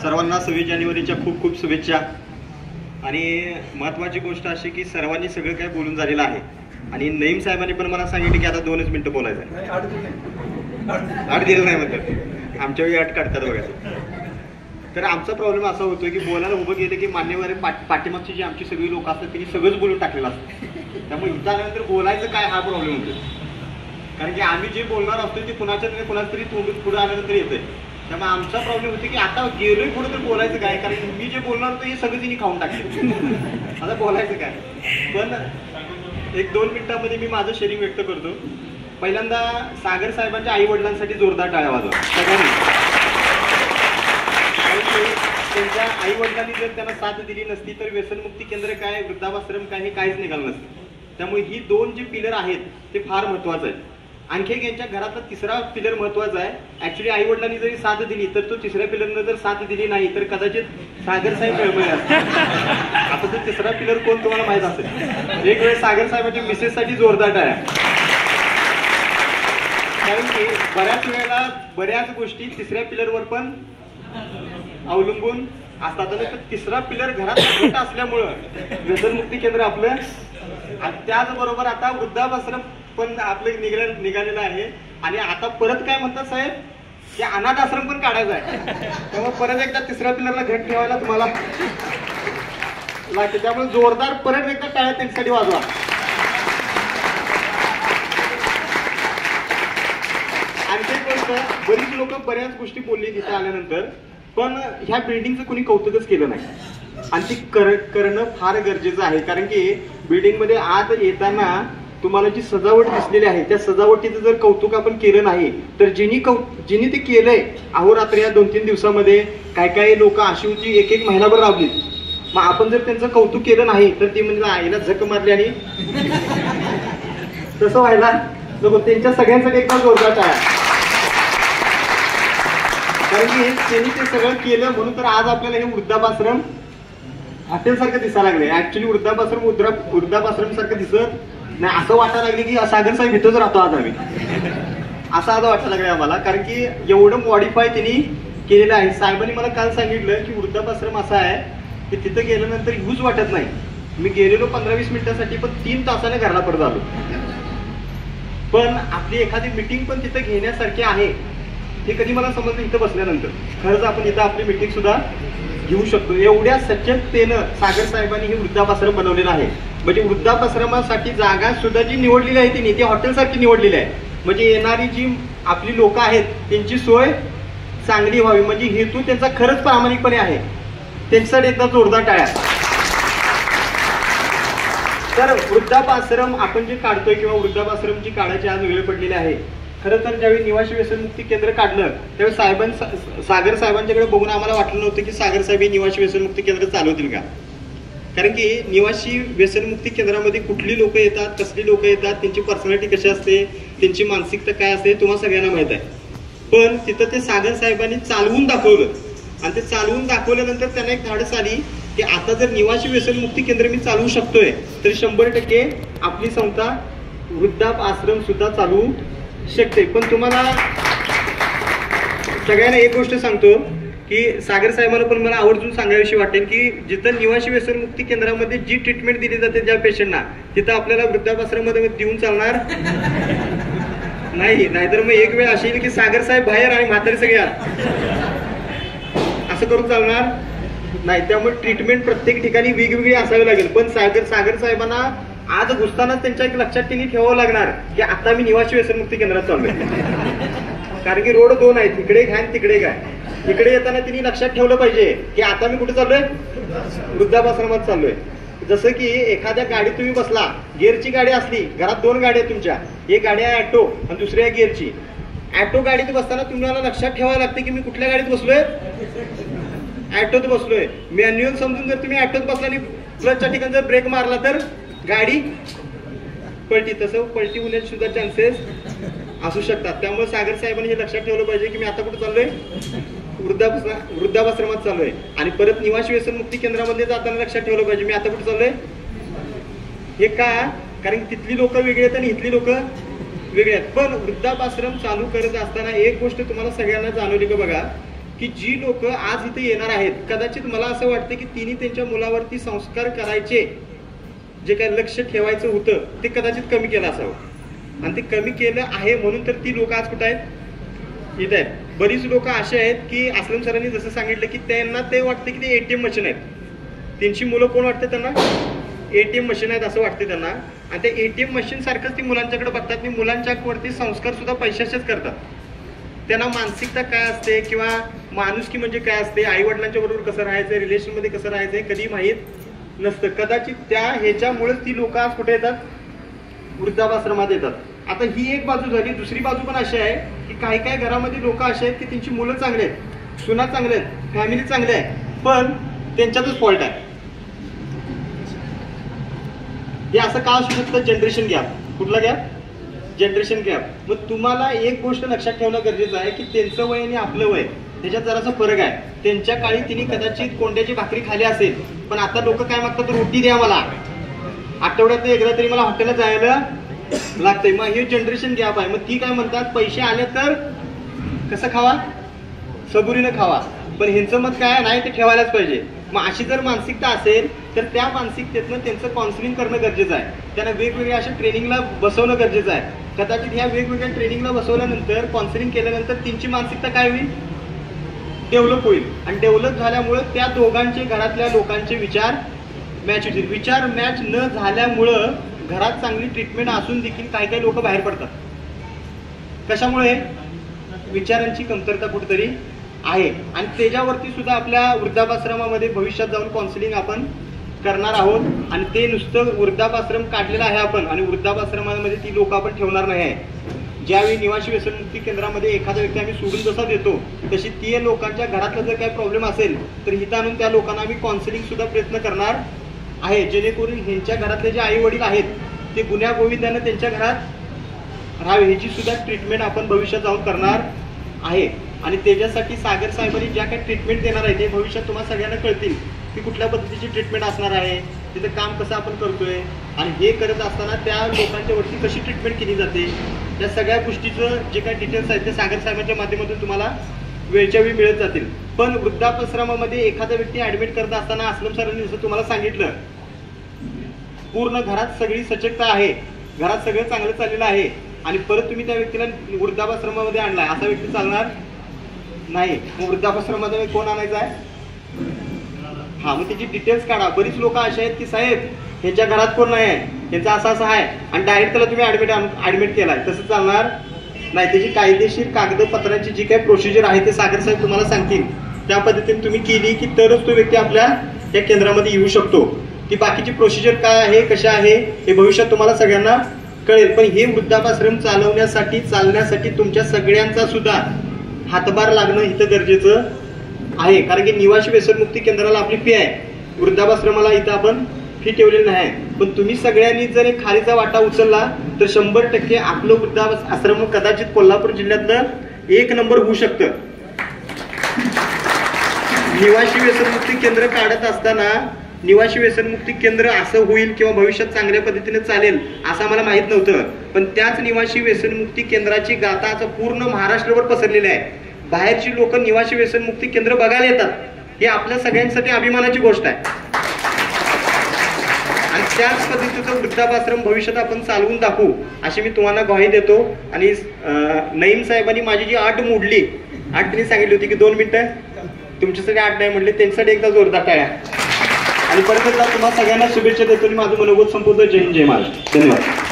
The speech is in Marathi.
सर्वांना 26 जानेवारीच्या खूप खूप शुभेच्छा. आणि महत्त्वाची गोष्ट अशी की सर्वांनी सगळं काय बोलून झालेलं आहे. आणि नईम साहेबांनी पण मला सांगितलं की आता 2च मिनिटं बोलायचं आहे. आठ दिलं नाही म्हणतात, आमच्या वेळी आठ काढतात बघा. तर आमचा प्रॉब्लेम असा होतो की बोलायला उभं गेलं की मान्यवर पाठीमागची जी आमची सगळी लोक असतात त्यांनी सगळंच बोलून टाकलेलं असतं. त्यामुळे इथं आल्यानंतर बोलायचं काय हा प्रॉब्लेम होतो. कारण की आम्ही जे बोलणार असतो ते कुणाच्या तरी कुणाच तरी तोंडून पुढे आल्यानंतर येतंय. त्यामुळे आमचा प्रॉब्लेम होतो की आता गेलोय पुढे तर बोलायचं काय, कारण मी जे बोलणार होतो हे सगळं तिने खाऊन टाकले. आता बोलायचं काय. पण 1-2 मिनिटांमध्ये मी माझं शेअरिंग व्यक्त करतो. पहिल्यांदा सागर साहेबांच्या आई वडिलांसाठी जोरदार टाळ्या वाजवा सगळ्यांनी. त्यांच्या आई वडिलांनी जर त्यांना साथ दिली नसती तर व्यसनमुक्ती केंद्र काय, वृद्धाश्रम काय, हे काहीच निघालं नसतं. त्यामुळे ही 2 जे पिलर आहेत ते फार महत्वाचं आहे. आणखी एक यांच्या घरातला 3रा पिलर महत्वाचा आहे. ऍक्च्युली आई वडिलांनी जरी साथ दिली तर तो 3ऱ्या पिलरनं जर साथ दिली नाही तर कदाचित सागर साहेब मिळमळे असते. आता तो 3रा पिलर कोण तुम्हाला माहित असेल. एक वेळ सागर साहेबांच्या मिसेस साठी जोरदार टाळ्या. कारण की बऱ्याच वेळेला बऱ्याच गोष्टी 3ऱ्या पिलरवर पण अवलंबून असतात. आणि 3रा पिलर घरात असल्यामुळं व्यसनमुक्ती केंद्र आपलं, आणि त्याचबरोबर आता वृद्धाश्रम पण आपलं निघालेलं आहे. आणि आता परत काय म्हणतात साहेब की अनाथ आश्रम पण काढायचा आहे. त्यामुळे परत एकदा 3ऱ्या पिलरला घट ठेवायला तुम्हाला लागते. त्यामुळे जोरदार परत एकदा टाळ्या त्यांच्यासाठी वाजवा. आणखी एक गोष्ट, बरीच लोक बऱ्याच गोष्टी बोलली तिथे आल्यानंतर, पण ह्या बिल्डिंगचं कोणी कौतुकच केलं नाही. आणि ती करणं फार गरजेचं आहे. कारण की बिल्डिंग मध्ये आत येताना तुम्हाला जी सजावट दिसलेली आहे त्या सजावटीचं जर कौतुक आपण केलं नाही तर जिनी ते केलंय अहोरात्र या 2-3 दिवसामध्ये काय लोक अशी होती 1-1 महिनाभर राबली. मग आपण जर त्यांचं कौतुक केलं नाही तर ती म्हणजे आईला झक मारली आणि तसं व्हायला नको. त्यांच्या सगळ्यांसाठी एकदा जोरदार टाळ्या. कारण की त्यांनी ते सगळं केलं म्हणून तर आज आपल्याला हे वृद्धाश्रम हॉटेल सारखं दिसायला लागले. ऍक्च्युली वृद्धाश्रम सारखं दिसत नाही. असं वाटायला लागले की सागर साहेब इथंच राहतो आज आम्ही, असं आज वाटायला लागले आम्हाला. कारण की एवढं मॉडिफाय त्यांनी केलेलं आहे. साहेबांनी मला काल सांगितलं की वृद्धाश्रम असा आहे की तिथं गेल्यानंतर यूज वाटत नाही. मी गेलेलो 15-20 मिनिटांसाठी, पण 3 तासाने घरला परत आलो. पण आपली एखादी मीटिंग पण तिथं घेण्यासारखी आहे हे कधी मला समजलं इथं बसल्यानंतर. खरंच आपण इथं आपली मीटिंग सुद्धा घेऊ शकतो. एवढ्या सचकतेनं सागर साहेबांनी हे वृद्धाश्रम बनवलेलं आहे. म्हणजे वृद्धाश्रमासाठी जागा सुद्धा जी निवडलेली आहे ती ती हॉटेल सारखी निवडलेली आहे. म्हणजे येणारी जी आपली लोक आहेत त्यांची सोय चांगली व्हावी, म्हणजे हेतू त्यांचा खरंच प्रामाणिकपणे आहे. त्यांच्यासाठी एकदा जोरदार टाळ्या. तर वृद्धाश्रम आपण जे काढतोय किंवा वृद्धाश्रम जी काढायची आज वेळ पडलेली आहे. खरं तर ज्यावेळी निवासी व्यसनमुक्ती केंद्र काढलं त्यावेळी सागर साहेबांच्याकडे बघून आम्हाला वाटलं नव्हतं की सागर साहेब हे निवासी व्यसनमुक्ती केंद्र चालवतील का. कारण की निवासी व्यसनमुक्ती केंद्रामध्ये कुठली लोक येतात, कसली लोक येतात, त्यांची पर्सनॅलिटी कशी असते, त्यांची मानसिकता काय असते तुम्हाला सगळ्यांना माहित आहे. पण तिथं ते सागर साहेबांनी चालवून दाखवलं. आणि ते चालवून दाखवल्यानंतर त्यांना एक धाडस आली की आता जर निवासी व्यसनमुक्ती केंद्र मी चालवू शकतोय तर 100% आपली संस्था वृद्धाश्रम सुद्धा चालवू शकते. पण तुम्हाला सगळ्यांना एक गोष्ट सांगतो की सागर साहेबांना पण मला आवर्जून सांगायची वाटेल की जिथं निवासी व्यसनमुक्ती केंद्रामध्ये जी ट्रीटमेंट दिली जाते ज्या पेशंटना, तिथं आपल्याला वृद्धाश्रमामध्ये देऊन चालणार नाही. नाहीतर मग एक वेळ अशी येईल की सागर साहेब बाहेर आणि म्हातारी सगळे असं करून चालणार नाही. त्यामुळे ट्रीटमेंट प्रत्येक ठिकाणी वेगवेगळी असावी लागेल. पण सागर साहेबांना आज घुसतानाच त्यांच्या एक लक्षात त्यांनी ठेवावं लागणार की आता मी निवासी व्यसनमुक्ती केंद्रात चाललोय. कारण की रोड 2 आहेत, इकडे एक आहे आणि तिकडे एक आहे. इकडे येताना त्यांनी लक्षात ठेवलं पाहिजे की आता मी कुठे चाललोय, वृद्धाश्रमात चाललोय. जसं की एखाद्या गाडीत तुम्ही बसला, गिअरची गाडी असली, घरात 2 गाड्या आहेत तुमच्या, एक गाडी आहे ऑटो आणि दुसरी आहे गिअरची. ऑटो गाडीत बसताना तुम्हाला लक्षात ठेवावं लागते की मी कुठल्या गाडीत बसलोय, ऑटोत बसलोय. मॅन्युअल समजून जर तुम्ही ऑटोत बसला आणि क्लचच्या ठिकाणी जर ब्रेक मारला तर गाडी पलटी, तसं पलटी होण्याचे सुद्धा चान्सेस असू शकतात. त्यामुळे सागर साहेबांनी हे लक्षात ठेवलं पाहिजे की मी आता कुठे चाललोय, वृद्धाश्रमात चाललोय. आणि परत निवासी व्यसनमुक्ती केंद्रामध्ये जाताना लक्षात ठेवलं पाहिजे मी आता कुठे चाललोय. हे का, कारण तिथली लोक वेगळी आहेत आणि इथली लोक वेगळे आहेत. पण वृद्धाश्रम चालू करत असताना एक गोष्ट तुम्हाला सगळ्यांना जाणवली का बघा की जी लोक आज इथे येणार आहेत, कदाचित मला असं वाटतं की तिने त्यांच्या मुलावरती संस्कार करायचे जे काही लक्ष ठेवायचं होतं ते कदाचित कमी केलं असावं, आणि ते कमी केलं आहे म्हणून तर ती लोक आज कुठं आहेत, इथे आहेत. बरीच लोक असे आहेत की असलम सरांनी जसं सांगितलं की त्यांना ते वाटतं की ते ATM मशीन आहेत, त्यांची मुलं कोण वाटतं त्यांना ATM मशीन आहेत असं वाटते त्यांना, आणि त्या ATM मशीन सारखंच ती मुलांच्याकडे बघतात आणि मुलांच्यावरती संस्कार सुद्धा पैशाचेच करतात. त्यांना मानसिकता काय असते किंवा माणुसकी म्हणजे काय असते, आई वडिलांच्या बरोबर कसं राहायचं, रिलेशन मध्ये कसं राहायचंय कधी माहीत नसतं. कदाचित त्या ह्याच्यामुळेच ती लोक आज कुठे येतात, वृद्धाश्रमात येतात. आता ही एक बाजू झाली. दुसरी बाजू पण अशी आहे की काही काही घरामध्ये लोक असे आहेत की त्यांची मुलं चांगली आहेत, सुना चांगल्या आहेत, फॅमिली चांगली आहे, पण त्यांच्यातच फॉल्ट आहे. हे असं का असू शकतं, जनरेशन गॅप. कुठला गॅप, जनरेशन गॅप. मग तुम्हाला एक गोष्ट लक्षात ठेवणं गरजेचं आहे की त्यांचं वय आणि आपलं वय त्याच्यात जरासा फरक आहे. त्यांच्या काळी तिने कदाचित कोंड्याची भाकरी खाली असेल, पण आता लोक काय मागतात, रोटी द्या मला, आठवड्यात एकदा तरी मला हॉटेलला जायला लागतंय. मग हे जनरेशन गॅप आहे. मग ती काय म्हणतात, पैसे आले तर कसं खावा, सबुरीनं खावा, पण ह्यांचं मत काय नाही, ते ठेवायलाच पाहिजे. मग अशी जर मानसिकता असेल तर त्या मानसिकतेतनं त्यांचं काउन्सिलिंग करणं गरजेचं आहे. त्यांना वेगवेगळ्या अशा ट्रेनिंगला बसवणं गरजेचं आहे. कदाचित ह्या वेगवेगळ्या ट्रेनिंगला बसवल्यानंतर, काउन्सिलिंग केल्यानंतर त्यांची मानसिकता काय होईल, डेव्हलप होईल. आणि डेव्हलप झाल्यामुळे त्या दोघांचे, घरातल्या लोकांचे विचार मॅच होतील. विचार मॅच न झाल्यामुळं घरात चांगली ट्रीटमेंट असून देखील काही काही लोक बाहेर पडतात. कशामुळे, विचारांची कमतरता कुठेतरी आहे. आणि त्याच्यावरती सुद्धा आपल्या वृद्धाश्रमामध्ये भविष्यात जाऊन काउन्सिलिंग आपण करणार आहोत. आणि ते नुसतं वृद्धाश्रम काढलेलं आहे आपण, आणि वृद्धाश्रमामध्ये ती लोक आपण ठेवणार नाही आहे. ज्यावेळी निवासी व्यसनमुक्ती केंद्रामध्ये एखादा व्यक्ती आम्ही सोडून जसा देतो, तशी ती लोकांच्या घरातला जर काही प्रॉब्लेम असेल तर इथं आणून त्या लोकांना आम्ही काउन्सिलिंग सुद्धा प्रयत्न करणार आहे, जेणेकरून ह्यांच्या घरातले जे आई वडील आहेत ते गुन्ह्या गोविंदानं त्यांच्या घरात राहावे, ह्याची सुद्धा ट्रीटमेंट आपण भविष्यात जाऊन करणार आहे. आणि त्याच्यासाठी सागर साहेबांनी ज्या काही ट्रीटमेंट देणार आहे ते भविष्यात तुम्हाला सगळ्यांना कळतील की कुठल्या पद्धतीची ट्रीटमेंट असणार आहे, तिथं काम कसं आपण करतोय, आणि हे करत असताना त्या लोकांच्या वरती कशी ट्रीटमेंट केली जाते, या सगळ्या गोष्टीचं जे काही डिटेल्स आहेत ते सागर साहेबांच्या माध्यमातून तुम्हाला वेळच्या वेळी मिळत जातील. पण वृद्धाश्रमामध्ये एखादा व्यक्ती ऍडमिट करत असताना असलम सरांनी जसं तुम्हाला सांगितलं, पूर्ण घरात सगळी सचकता आहे, घरात सगळं चांगलं चाललेलं आहे, आणि परत तुम्ही त्या व्यक्तीला वृद्धाश्रमामध्ये आणलाय, असा व्यक्ती चालणार नाही. मग वृद्धाश्रमामध्ये कोण आणायचा आहे, हा, मग त्याची डिटेल्स काढा. बरीच लोक असे आहेत की साहेब ह्यांच्या घरात कोण नाही आहे, ह्यांचा असा असा आहे, आणि डायरेक्ट त्याला तुम्ही ऍडमिट केलाय, तसं चालणार नाही. त्याची कायदेशीर कागदपत्रांची जी काही प्रोसिजर आहे ते सागर साहेब तुम्हाला सांगतील. त्या पद्धतीने तुम्ही केली की तरच तो व्यक्ती आपल्या या केंद्रामध्ये येऊ शकतो. ती बाकीची प्रोसिजर काय आहे, कशा आहे, हे भविष्यात तुम्हाला सगळ्यांना कळेल. पण हे वृद्धाश्रम चालण्यासाठी तुमच्या सगळ्यांचा सुद्धा हातभार लागणं इथं गरजेचं आहे. कारण की निवासी व्यसनमुक्ती केंद्राला आपली फी आहे, वृद्धाश्रमाला इथं आपण फी ठेवलेली नाही. पण तुम्ही सगळ्यांनी जर एक खालीचा वाटा उचलला तर 100% आपलं वृद्धाश्रम कदाचित कोल्हापूर जिल्ह्यातलं 1 नंबर होऊ शकतं. निवासी व्यसनमुक्ती केंद्र काढत असताना निवासी व्यसनमुक्ती केंद्र असं होईल किंवा भविष्यात चांगल्या पद्धतीने चालेल असं आम्हाला माहित नव्हतं. पण त्याच निवासी व्यसनमुक्ती केंद्राची गाथा आता पूर्ण महाराष्ट्रभर पसरलेली आहे. बाहेरची लोक निवासी व्यसनमुक्ती केंद्र बघायला येतात, हे आपल्या सगळ्यांसाठी अभिमानाची गोष्ट आहे. आणि त्याच पद्धतीचं वृद्धाश्रम भविष्यात आपण चालवून दाखवू अशी मी तुम्हाला ग्वाही देतो. आणि नईम साहेबांनी माझी जी अट मोडली, त्यांनी सांगितली होती की 2 मिनिटं, तुमच्यासाठी 8 नाही म्हणले, त्यांच्यासाठी एकदा जोरदार टाळ्या. आणि परत एकदा तुम्हाला सगळ्यांना शुभेच्छा देतो आणि माझं मनोगत संपवतो. जय हिंद, जय महाराष्ट्र. धन्यवाद.